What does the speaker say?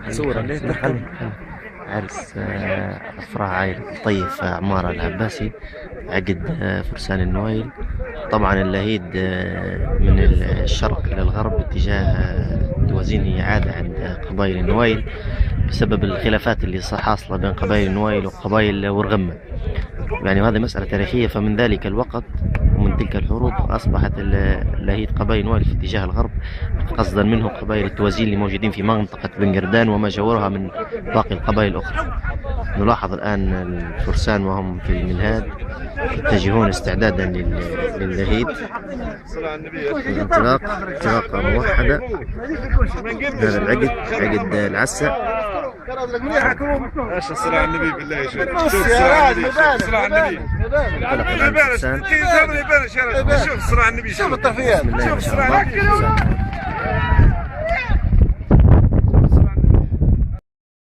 صورة عرس أفراح عائلة الطيف عمارة العباسي عقد فرسان النويل. طبعا اللهيد من الشرق إلى الغرب اتجاه توازين هي عادة عند قبائل النويل بسبب الخلافات اللي حاصلة بين قبائل النويل وقبائل ورغمة، يعني هذه مسألة تاريخية. فمن ذلك الوقت ومن تلك الحروب أصبحت اللهيد قبائل نويل في اتجاه الغرب، قصدا منه قبائل التوازين اللي موجودين في منطقة بن قردان وما جاورها من باقي القبائل الأخرى. نلاحظ الآن الفرسان وهم في الملهاد يتجهون استعدادا للهيد، انطلاقة موحدة. هذا عقد العسة. ايش الصلاة على النبي بالله يا شيخ. شوف الصلاة على النبي، شوف الصلاة على النبي. شوف الصلاة على النبي، شوف الصلاة على النبي، شوف الطرفيات، شوف الصلاة على النبي.